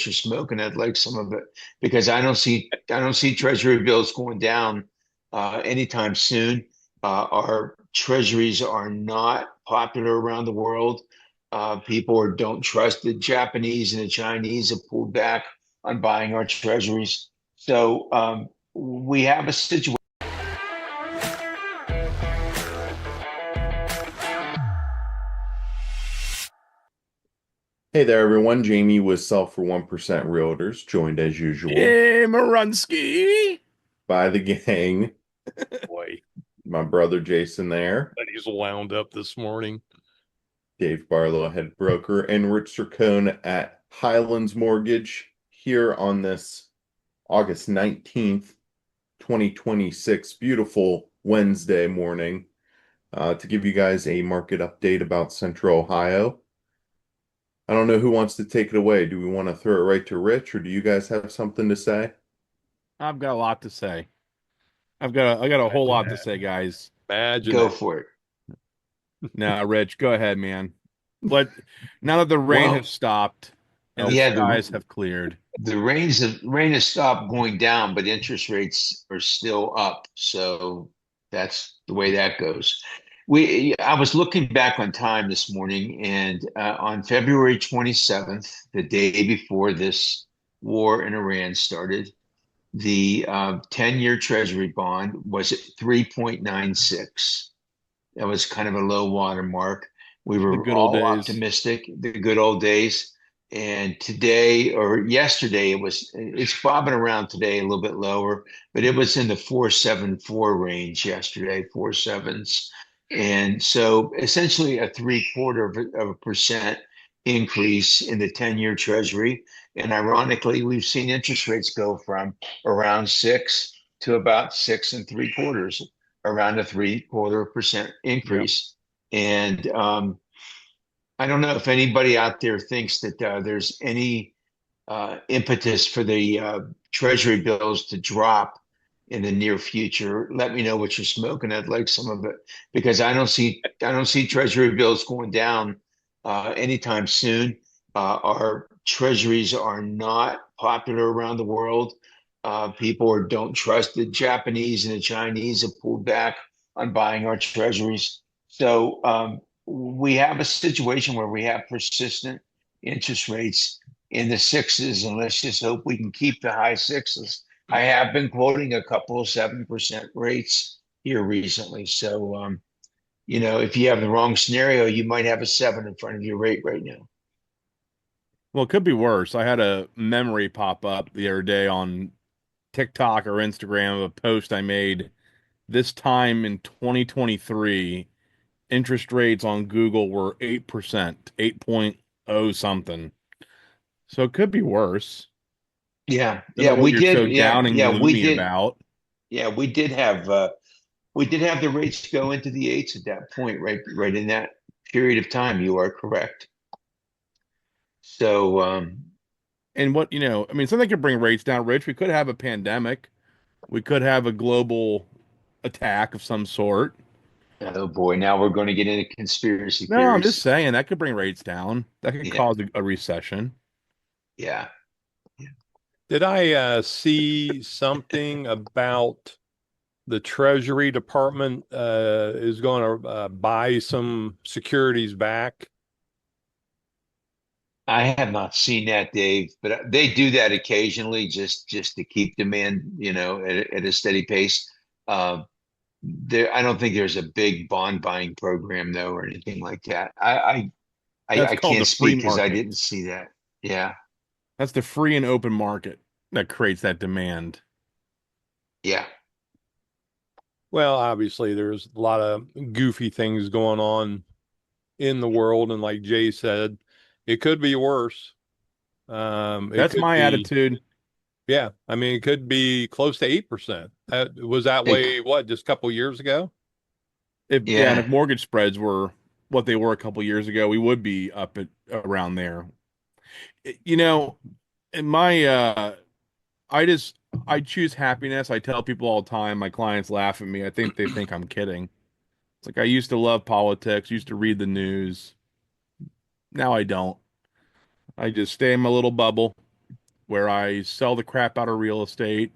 what you're smoking. I'd like some of it because I don't see treasury bills going down anytime soon. Our treasuries are not popular around the world. Don't trust the Japanese and the Chinese have pulled back on buying our treasuries. So we have a situation. Hey there, everyone. Jamie with Sell for 1% Realtors, joined as usual Hey, Marunsky. by the gang. Boy, My brother Jason there, but he's wound up this morning. Dave Barlow, head broker, and Rich Sircone at Highlands Mortgage here on this August 19th, 2026, beautiful Wednesday morning to give you guys a market update about Central Ohio. I don't know who wants to take it away. Do we want to throw it right to Rich, or do you guys have something to say? I've got a lot to say. I got a whole Imagine lot to that. say, guys. Imagine Go that. for it. Now, Rich, go ahead, man. But now that the rain has Well, stopped and the yeah, skies have cleared, the rain has stopped going down, but interest rates are still up. So that's the way that goes. I was looking back on time this morning, and on February 27th, the day before this war in Iran started, the 10-year Treasury bond was at 3.96. That was kind of a low water mark. We the were good old all days. optimistic, the good old days. And today or yesterday, it's bobbing around today a little bit lower, but it was in the 4.74 range yesterday, four sevens. And so essentially a three-quarter of a percent increase in the 10-year Treasury. And ironically, we've seen interest rates go from around six to about six and three quarters, around a three-quarter percent Yep. increase. And I don't know if anybody out there thinks that there's any impetus for the treasury bills to drop in the near future. Let me know what you're smoking. I'd like some of it because I don't see treasury bills going down anytime soon. Our treasuries are not popular around the world. Don't trust the Japanese and the Chinese have pulled back on buying our treasuries. So we have a situation where we have persistent interest rates in the sixes, and let's just hope we can keep the high sixes. I have been quoting a couple of 7% rates here recently. So, if you have the wrong scenario, you might have a seven in front of your rate right now. Well, it could be worse. I had a memory pop up the other day on TikTok or Instagram of a post I made this time in 2023. Interest rates on Google were 8%, 8.0 something. So it could be worse. Yeah, Don't know yeah, what we you're did. so Yeah, down and yeah, we gloomy did. about. Yeah, we did have the rates go into the eights at that point, right in that period of time. You are correct. So, And I mean, something could bring rates down, Rich. We could have a pandemic. We could have a global attack of some sort. oh boy, now we're going to get into conspiracy No, I'm just theories. saying that could bring rates down. That could Yeah, cause a recession. yeah. Did I see something about the Treasury Department is going to buy some securities back? I have not seen that, Dave, but they do that occasionally just to keep demand, at a steady pace. Uh, I don't think there's a big bond buying program though, or anything like that. That's I called can't the free speak because I didn't market. see that. Yeah, That's the free and open market that creates that demand. yeah, Well, obviously, there's a lot of goofy things going on in the world, and like Jay said, it could be worse. It That's could my be, attitude. yeah. I mean, it could be close to 8%. That was that Hey, way. What, just a couple years ago? And if yeah. mortgage spreads were what they were a couple years ago, we would be up at around there. You know, in my I just I choose happiness. I tell people all the time, my clients laugh at me. I think they think I'm kidding. It's like I used to love politics, used to read the news. Now I don't. I just stay in my little bubble. where I sell the crap out of real estate,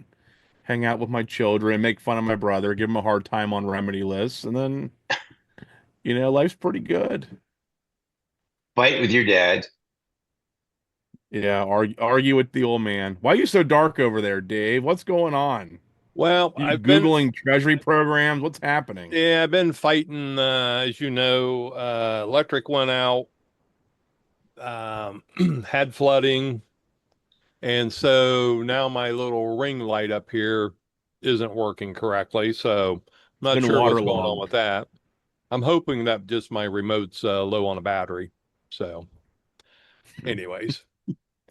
hang out with my children, make fun of my brother, give him a hard time on remedy lists, and then, life's pretty good. Fight with your dad. Yeah, argue with the old man. Why are you so dark over there, Dave? What's going on? Well, You Googling treasury programs? What's happening? I've been fighting, as you know, electric went out, had flooding. And so now my little ring light up here isn't working correctly. So I'm It's not been sure what's going on waterlogged. with that. I'm hoping that just my remote's low on a battery. So, anyways,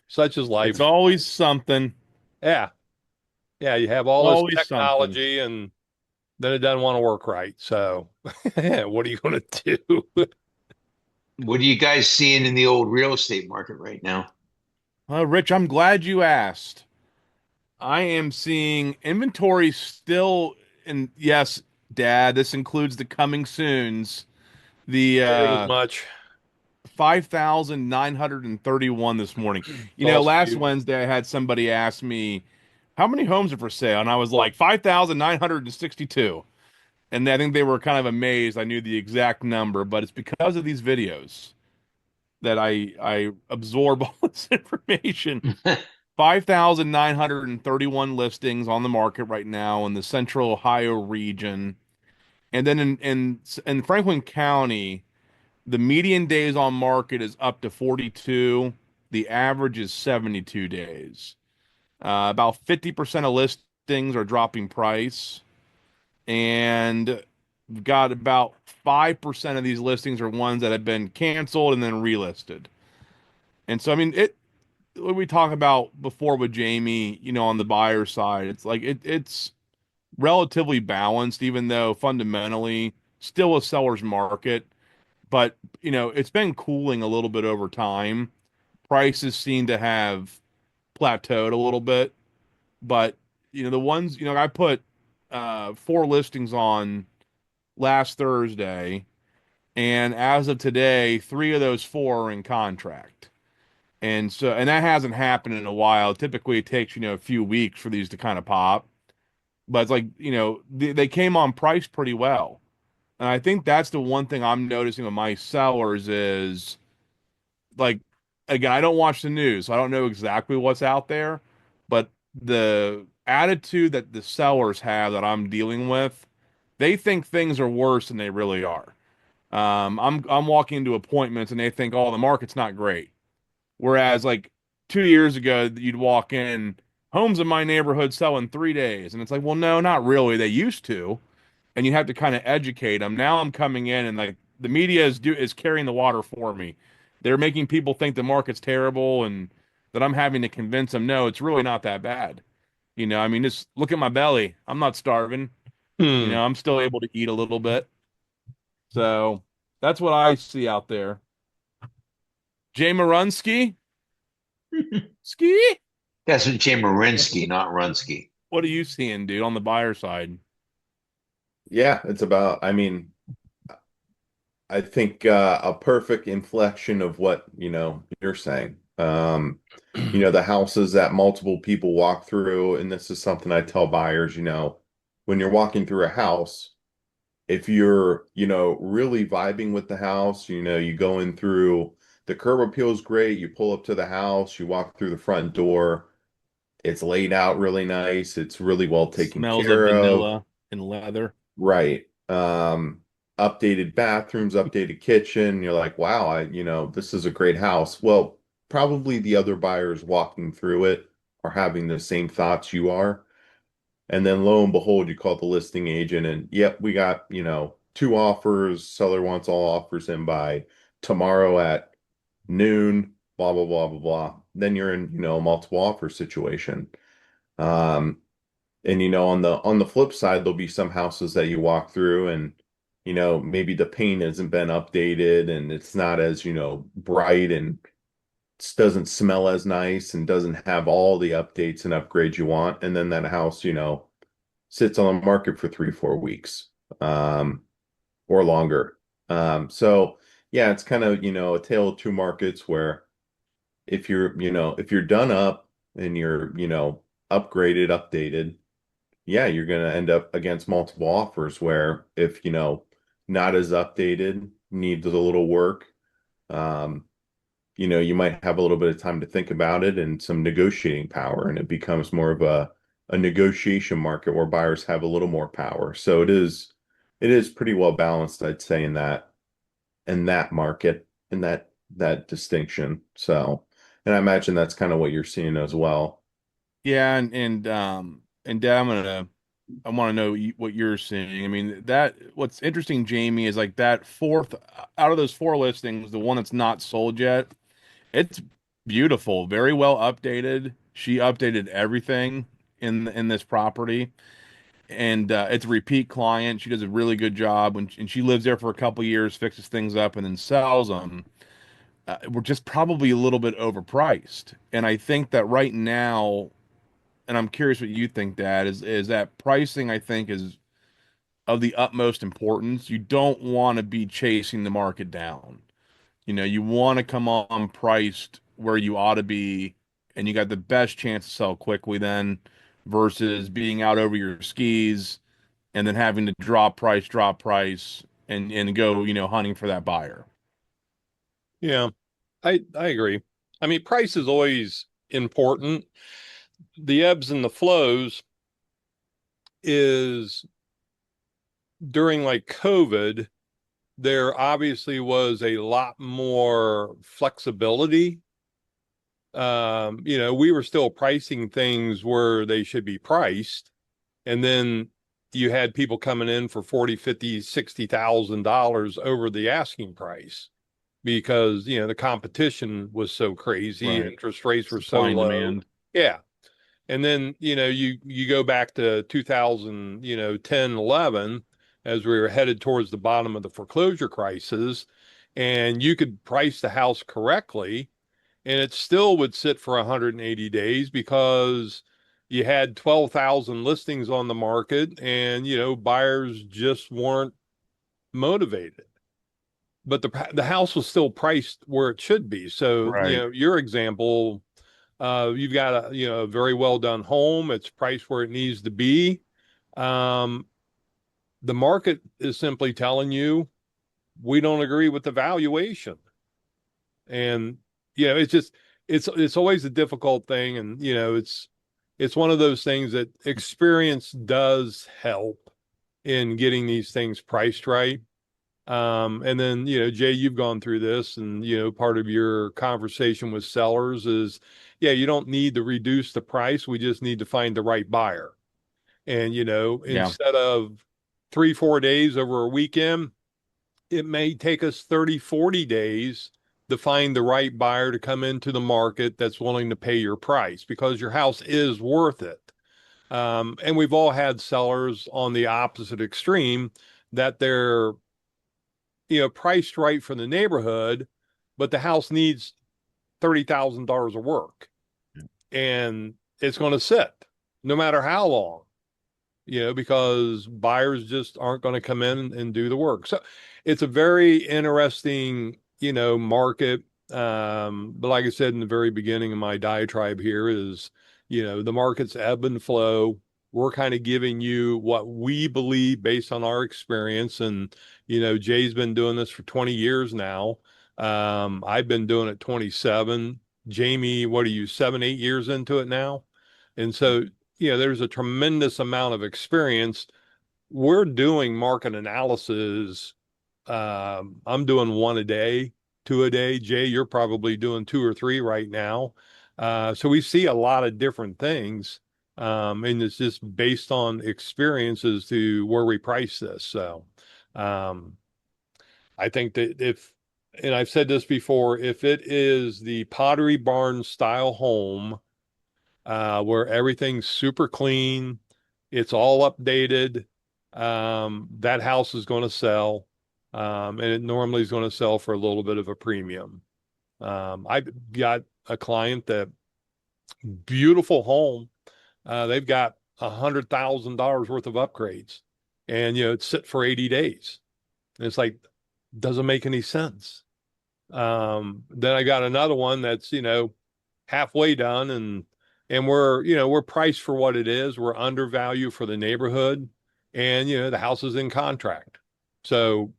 such is It's life. always something. Yeah. Yeah. You have all this Always something. technology and then it doesn't want to work right. So, what are you going to do? What are you guys seeing in the old real estate market right now? Rich, I'm glad you asked. I am seeing inventory still, and yes, Dad, this includes the coming soons. The Figured as much. 5,931 this morning. False Last view. Wednesday I had somebody ask me how many homes are for sale, and I was like 5,962. And I think they were kind of amazed I knew the exact number, but it's because of these videos that I absorb all this information. 5,931 listings on the market right now in the central Ohio region. And then in Franklin County, the median days on market is up to 42. The average is 72 days. About 50% of listings are dropping price. And we've got about 5% of these listings are ones that have been canceled and then relisted. And so, I mean, what we talked about before with Jamie, on the buyer side, it's like it's relatively balanced, even though fundamentally still a seller's market. But, it's been cooling a little bit over time. Prices seem to have plateaued a little bit. But, the ones, I put 4 listings on last Thursday, and as of today, 3 of those 4 are in contract. And that hasn't happened in a while. Typically, it takes, a few weeks for these to kind of pop. But it's like, they came on price pretty well. And I think that's the one thing I'm noticing with my sellers is like, again, I don't watch the news, so I don't know exactly what's out there, but the attitude that the sellers have that I'm dealing with, they think things are worse than they really are. I'm walking into appointments and they think, oh, the market's not great. Whereas like 2 years ago, you'd walk in, homes in my neighborhood sell in 3 days, and it's like, well, no, not really. They used to, and you have to kind of educate them. Now I'm coming in and like the media is carrying the water for me. They're making people think the market's terrible and that I'm having to convince them, no, it's really not that bad. I mean, just look at my belly. I'm not starving. Hmm. I'm still able to eat a little bit. So that's what I see out there. Jay Marunsky, ski. That's what Chamerinsky, not Runsky. What are you seeing, dude, on the buyer side? Yeah, it's about, I mean, I think a perfect inflection of what, you're saying. The houses that multiple people walk through, and this is something I tell buyers, when you're walking through a house, if you're, really vibing with the house, you go in through the curb appeal is great. You pull up to the house, you walk through the front door. It's laid out really nice. It's really well taken Smells of care of. vanilla and leather. Right. Updated bathrooms, updated kitchen. You're like, wow, this is a great house. Well, probably the other buyers walking through it are having the same thoughts you are. And then lo and behold, you call the listing agent and yep, we got, 2 offers. Seller wants all offers in by tomorrow at noon, blah, blah, blah, blah, blah. Then you're in, a multiple offer situation. Um, and on the flip side, there'll be some houses that you walk through and maybe the paint hasn't been updated and it's not as, bright and doesn't smell as nice and doesn't have all the updates and upgrades you want. And then that house, sits on the market for 3, 4 weeks, or longer. So yeah, it's kind of, a tale of 2 markets where if you're done up and you're, upgraded, updated, yeah, you're going to end up against multiple offers where if, not as updated, needs a little work, um, you might have a little bit of time to think about it and some negotiating power, and it becomes more of a negotiation market where buyers have a little more power. So it is pretty well balanced, I'd say, in that market, in that distinction. So, and I imagine that's kind of what you're seeing as well. Yeah, and Dad, I want to know what you're seeing. I mean, what's interesting, Jamie, is like that fourth out of those four listings, the one that's not sold yet, it's beautiful, very well updated. She updated everything in this property, and it's a repeat client. She does a really good job and she lives there for a couple years, fixes things up, and then sells them. We're just probably a little bit overpriced, and I think that right now, and I'm curious what you think, Dad, is that pricing, I think, is of the utmost importance. You don't want to be chasing the market down. You want to come on priced where you ought to be, and you got the best chance to sell quickly then versus being out over your skis and then having to drop price, and go, hunting for that buyer. Yeah, I agree. I mean, price is always important. The ebbs and the flows is during like COVID, there obviously was a lot more flexibility. We were still pricing things where they should be priced. And then you had people coming in for 40, 50, $60,000 over the asking price because, the competition was so crazy, Right. interest rates were so Supply and low. demand. Yeah. And then, you go back to 2000, 10, 11, as we were headed towards the bottom of the foreclosure crisis, and you could price the house correctly, and it still would sit for 180 days because you had 12,000 listings on the market and, buyers just weren't motivated. But the house was still priced where it should be. So, Right. your example, you've got a very well done home. It's priced where it needs to be. Um, the market is simply telling you we don't agree with the valuation, and it's just it's always a difficult thing, and it's one of those things that experience does help in getting these things priced right. And then, Jay, you've gone through this, and, part of your conversation with sellers is, yeah, you don't need to reduce the price. We just need to find the right buyer. And, Yeah. instead of 3, 4 days over a weekend, it may take us 30, 40 days to find the right buyer to come into the market that's willing to pay your price because your house is worth it. And we've all had sellers on the opposite extreme that they're priced right for the neighborhood, but the house needs $30,000 of work, and it's going to sit no matter how long, because buyers just aren't going to come in and do the work. So it's a very interesting, market. But like I said in the very beginning of my diatribe here is, the market's ebb and flow. We're kind of giving you what we believe based on our experience. And, Jay's been doing this for 20 years now. I've been doing it 27. Jamie, what are you, 7, 8 years into it now? And so, there's a tremendous amount of experience. We're doing market analysis. I'm doing one a day, two a day. Jay, you're probably doing two or three right now. So we see a lot of different things. And it's just based on experiences to where we price this. So um, I think that and I've said this before, if it is the Pottery Barn style home, where everything's super clean, it's all updated, that house is going to sell. And it normally is going to sell for a little bit of a premium. I've got a client that beautiful home. They've got $100,000 worth of upgrades, and it's sit for 80 days. And it's like, doesn't make any sense. Then I got another one that's halfway done, and and we're priced for what it is. We're undervalued for the neighborhood, and the house is in contract. So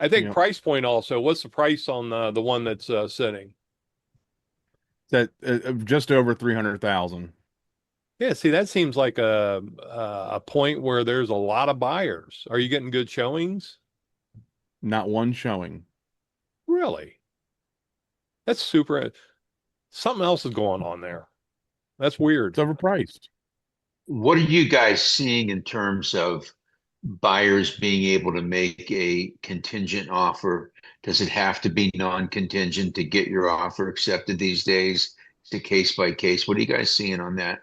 I think Yep. price point also. What's the price on the one that's sitting? That just over 300,000. Yeah, see, that seems like a point where there's a lot of buyers. Are you getting good showings? Not one showing. Really? That's super. Something else is going on there. That's weird. It's overpriced. What are you guys seeing in terms of buyers being able to make a contingent offer? Does it have to be non-contingent to get your offer accepted these days? Is it case by case? What are you guys seeing on that?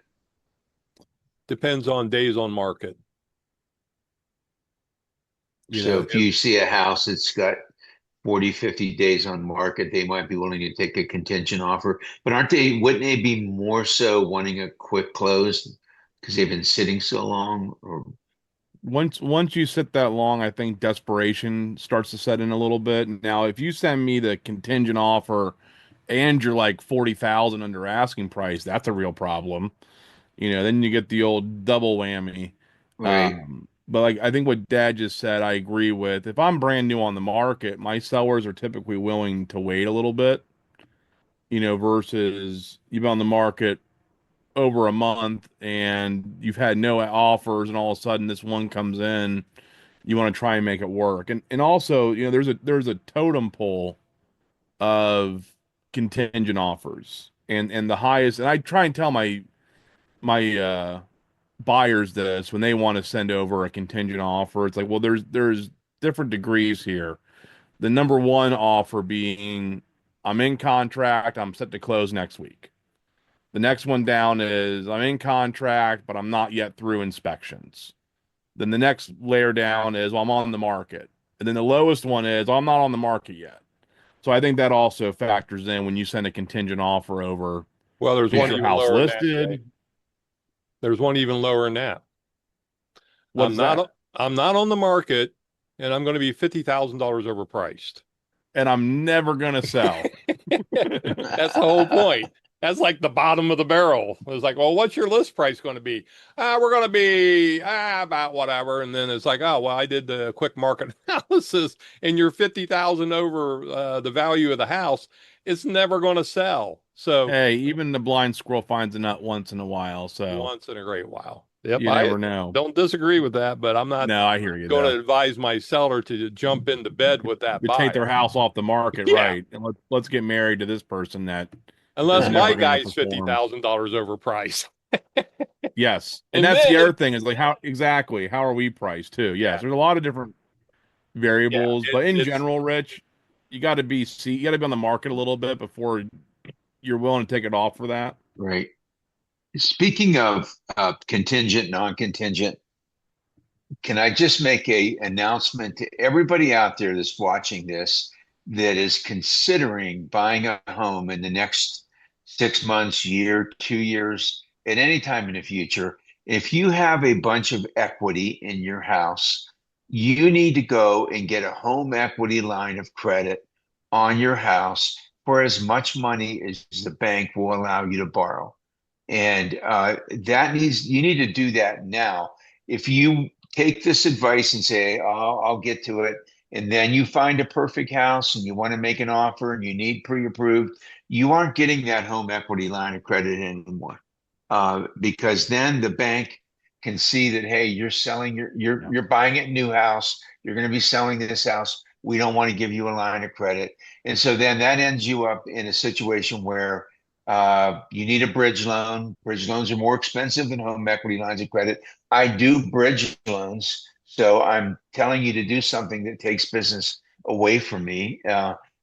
Depends on days on market. So if you see a house that's got 40, 50 days on market, they might be willing to take a contingent offer. But wouldn't they be more so wanting a quick close because they've been sitting so long? Or Once you sit that long, I think desperation starts to set in a little bit. Now, if you send me the contingent offer and you're like 40,000 under asking price, that's a real problem. Then you get the old double whammy. right, But like I think what Dad just said, I agree with. If I'm brand new on the market, my sellers are typically willing to wait a little bit, versus you've been on the market over a month and you've had no offers and all of a sudden this one comes in, you want to try and make it work. And also, there's a totem pole of contingent offers. And the highest, and I try and tell my buyers this when they want to send over a contingent offer. It's like, well, there's different degrees here. The number one offer being I'm in contract, I'm set to close next week. The next one down is I'm in contract, but I'm not yet through inspections. Then the next layer down is, well, I'm on the market. And then the lowest one is, well, I'm not on the market yet. So I think that also factors in when you send a contingent offer over. Well, there's Is one your even house lower than that, listed? Jay. There's one even lower than that. What's that? I'm not on the market, and I'm going to be $50,000 overpriced. And I'm never gonna sell. That's the whole point. That's like the bottom of the barrel. It's like, well, what's your list price going to be? We're going to be about whatever. And then it's like, oh, well, I did the quick market analysis, and you're 50,000 over the value of the house. It's never going to sell. So Hey, even the blind squirrel finds a nut once in a while, so once in a great while. Yep, you I never know. don't disagree with that, but I'm not No, I hear you going though. to advise my seller to jump into bed with that To take their buyer. house off the market, Yeah, right? And let's get married to this person that is unless my never gonna guy's perform. $50,000 overpriced. Yes. And And that's the then other thing is like how are we priced too? Yes, yeah, there's a lot of different yeah, variables, but in it's general, Rich, you gotta be on the market a little bit before you're willing to take it off for that. right. Speaking of contingent, non-contingent, can I just make a announcement to everybody out there that's watching this that is considering buying a home in the next 6 months, year, 2 years, at any time in the future? If you have a bunch of equity in your house, you need to go and get a home equity line of credit on your house for as much money as the bank will allow you to borrow. And you need to do that now. If you take this advice and say, oh, I'll get to it, and then you find a perfect house and you want to make an offer and you need pre-approved, you aren't getting that home equity line of credit anymore. Because then the bank can see that, hey, you're buying a new house, you're going to be selling this house. We don't want to give you a line of credit. And so then that ends you up in a situation where you need a bridge loan. Bridge loans are more expensive than home equity lines of credit. I do bridge loans, so I'm telling you to do something that takes business away from me.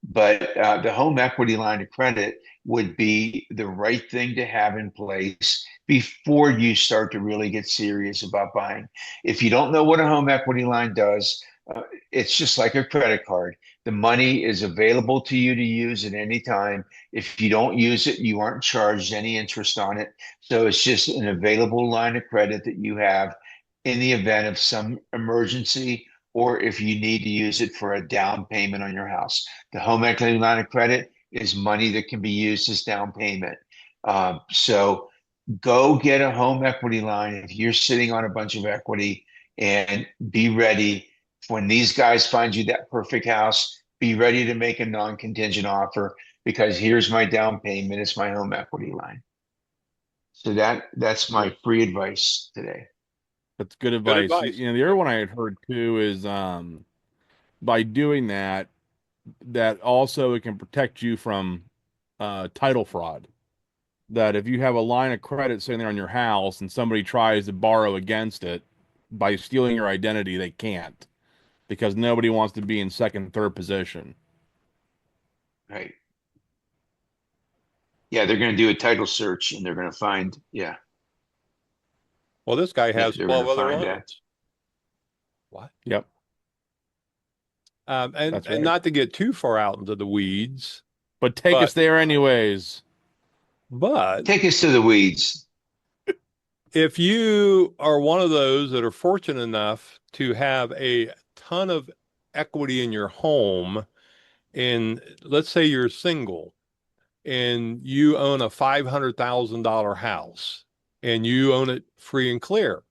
But the home equity line of credit would be the right thing to have in place before you start to really get serious about buying. If you don't know what a home equity line does, it's just like a credit card. The money is available to you to use at any time. If you don't use it, you aren't charged any interest on it. So it's just an available line of credit that you have in the event of some emergency or if you need to use it for a down payment on your house. The home equity line of credit is money that can be used as down payment. So go get a home equity line if you're sitting on a bunch of equity, and be ready when these guys find you that perfect house. Be ready to make a non-contingent offer, because here's my down payment. It's my home equity line. So that's my free advice today. That's good Good advice. advice. The other one I had heard too is by doing that, that also it can protect you from title fraud. That if you have a line of credit sitting there on your house and somebody tries to borrow against it by stealing your identity, they can't, because nobody wants to be in second, third position. Right. Yeah, they're going to do a title search and they're going to find, yeah, Well, this guy has they're going 12 to other find that. loans. What? Yep, And that's right. not to get too far out into the weeds, But take us but there anyways. Take us to the weeds. if you are one of those that are fortunate enough to have a ton of equity in your home, and let's say you're single and you own a $500,000 house and you own it free and clear.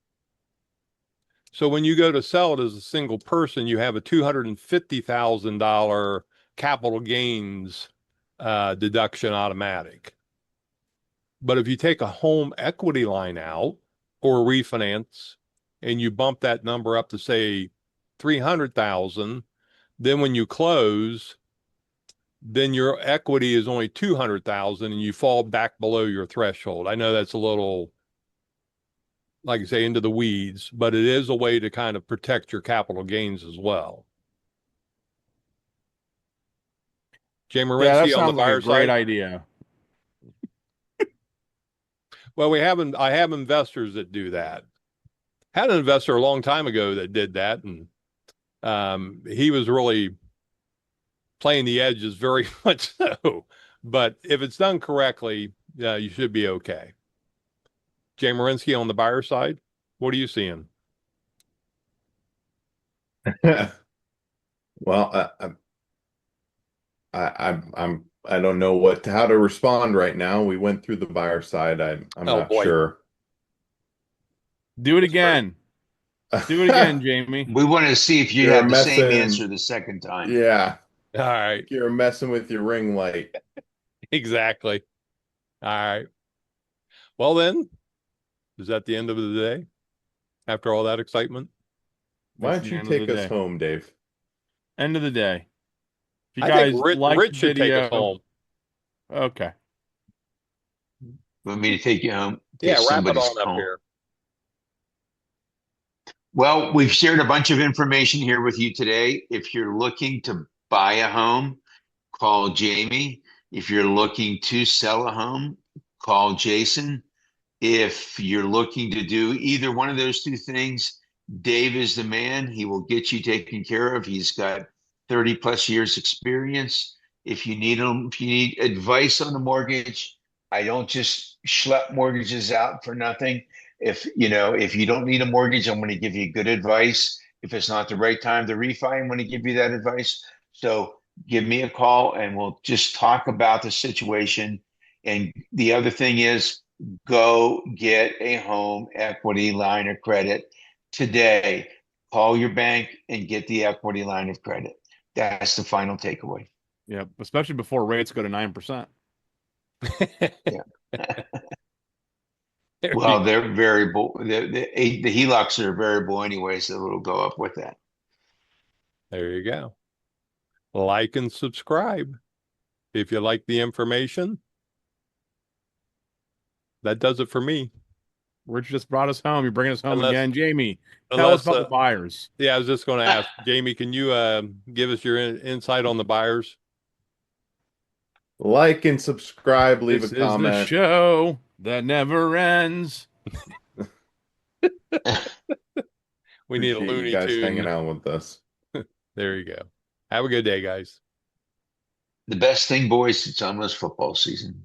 So when you go to sell it as a single person, you have a $250,000 capital gains deduction automatic. But if you take a home equity line out or refinance and you bump that number up to say 300,000, then when you close, then your equity is only 200,000 and you fall back below your threshold. I know that's a little, like I say, into the weeds, but it is a way to kind of protect your capital gains as well. Jay Yeah, that Marinsky on the sounds like a buyer great side. idea. Well, I have investors that do that. Had an investor a long time ago that did that, and he was really playing the edges very much so. But if it's done correctly, you should be okay. Jay Marinsky on the buyer side, what are you seeing? Well, I don't know how to respond right now. We went through the buyer side. I'm Oh not boy. sure. Do it again. Do it again, Jamie. We want to see if you You're have the same messing. answer the second time. Yeah, All right. you're messing with your ring light. Exactly. All right. Well, then, is that the end of the day after all that excitement? Why That's don't the you end of the take us day. home, Dave? End of the day. If you I think guys Rich, like Rich the should take us video, home. okay. Want me to take you home? Yeah, Take wrap it somebody's on up home. here. Well, we've shared a bunch of information here with you today. If you're looking to buy a home, call Jamie. If you're looking to sell a home, call Jason. If you're looking to do either one of those two things, Dave is the man. He will get you taken care of. He's got 30 plus years experience. If you need advice on the mortgage, I don't just schlep mortgages out for nothing. If you don't need a mortgage, I'm going to give you good advice. If it's not the right time to refi, I'm going to give you that advice. So give me a call and we'll just talk about the situation. And the other thing is, go get a home equity line of credit today. Call your bank and get the equity line of credit. That's the final takeaway. Yep. Especially before rates go to 9%. Yeah. Well, they're variable. The HELOCs are variable anyway, so it'll go up with that. There you go. Like and subscribe if you like the information. That does it for me. Rich just brought us home. You're bringing us home Unless- again. Jamie, tell us about the buyers. Yeah, I was just going to ask, Jamie, can you give us your insight on the buyers? Like and subscribe. Leave This a is the comment. show that never ends. We need a Appreciate you Looney guys Tune. hanging out with us. There you go. Have a good day, guys. The best thing, boys, it's almost football season.